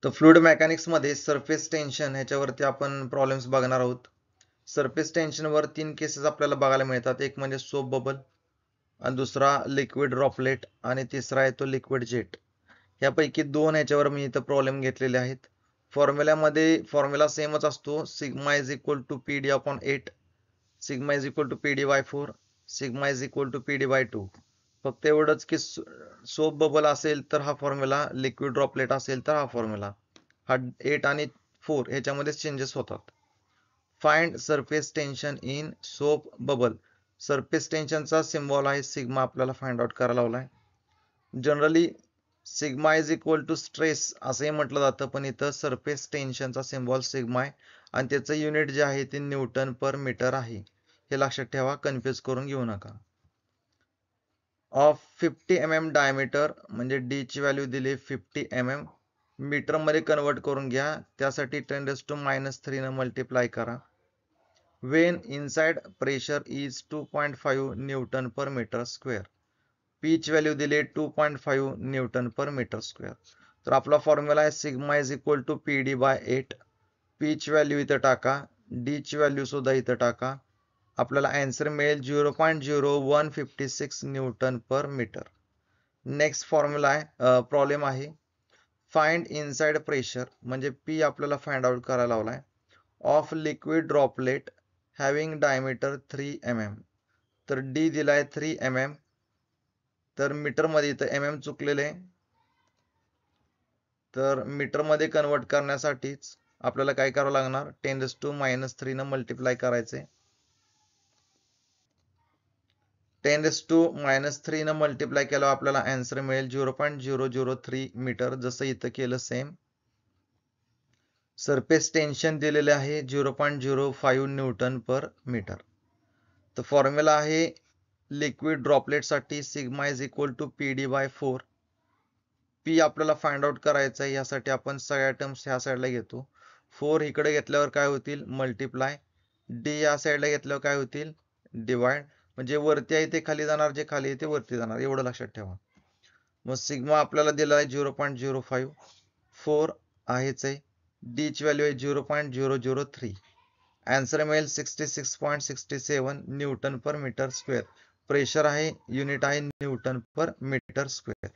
तर fluid mechanics मध्ये surface tension ह्याच्यावरती आपण प्रॉब्लेम्स बघणार आहोत. सरफेस टेन्शनवर 3 केसेस आपल्याला बघायला मिळतात. एक म्हणजे सोप बबल, आणि दुसरा लिक्विड ड्रॉपलेट, आणि तिसरा आहे तो लिक्विड जेट. यापैकी 2 ह्याच्यावर मी इथं प्रॉब्लेम घेतलेले आहेत. फॉर्म्युल्यामध्ये फॉर्म्युला सेमच असतो. Sigma is equal to P D upon 8, sigma is equal to P D by 4, sigma is equal to P D by 2. फक्त एवढंच की सोप बबल असेल तर हा फॉर्म्युला, लिक्विड ड्रॉपलेट असेल तर हा फॉर्म्युला. हा 8 आणि 4 ह्याच्यामध्ये चेंजेस होतात. Find surface tension in soap bubble. Surface टेन्शनचा सिम्बॉल आहे सिग्मा, आपल्याला फाइंड आउट करायला लावलाय. Generally sigma is equal to stress असंही म्हटलं जातं, पण इथं सरफेस टेन्शनचा सिम्बॉल सिग्मा आहे आणि त्याचं युनिट जे आहे ते न्यूटन पर मीटर आहे. हे लक्षात ठेवा, कन्फ्युज करून घेऊ नका. ऑफ 50 mm डायमीटर म्हणजे डी ची व्हॅल्यू दिली 50 mm, मीटर मध्ये कन्वर्ट करून घ्या. त्यासाठी 10⁻³ न मल्टिप्लाय करा. When inside pressure is 2.5 newton per metre square. P ची व्हॅल्यू दिली 2.5 न्यूटन पर मीटर स्क्वेअर. तर आपला फॉर्म्युला आहे sigma is equal to P D by 8. P ची व्हॅल्यू इथं टाका, डी ची व्हॅल्यू सुद्धा इथं टाका. आपल्याला आन्सर मिळेल 0.0156 Newton per metre. Next formula आहे, प्रॉब्लेम आहे फाइंड इनसाइड प्रेशर, म्हणजे पी आपल्याला फाइंड आउट करायला लावलाय, of liquid droplet having diameter 3 mm. तर डी दिलाय 3 mm, तर मीटर मध्ये इथं mm चुकलेले, तर मीटर मध्ये कन्वर्ट करण्यासाठीच आपल्याला काय करावं लागणार, 10⁻³ न मल्टिप्लाय करायचे. 10⁻³ न मल्टिप्लाय केल्यावर आपल्याला आन्सर मिळेल 0.003 मीटर, जसं इथं केलं सेम. सरफेस टेन्शन दिलेले आहे 0.05 न्यूटन पर मीटर. तर फॉर्म्युला आहे लिक्विड ड्रॉपलेट साठी sigma is equal to P D by 4. P आपल्याला फाइंड आउट करायचं आहे, यासाठी आपण सगळ्या टर्म्स ह्या साईडला घेतो. 4 इकडे घेतल्यावर काय होतील, मल्टिप्लाय. डी या साईडला घेतल्यावर काय होतील, डिवाइड. म्हणजे वरती आहे ते खाली जाणार, जे खाली आहे ते वरती जाणार, एवढं लक्षात ठेवा. मग सिग्मा आपल्याला दिला आहे 0.05, 4 आहेच आहे, डी ची व्हॅल्यू आहे 0.003. आन्सर मिळेल 66.67 Newton per metre square. Pressure आहे, युनिट आहे न्यूटन पर मीटर स्क्वेअर.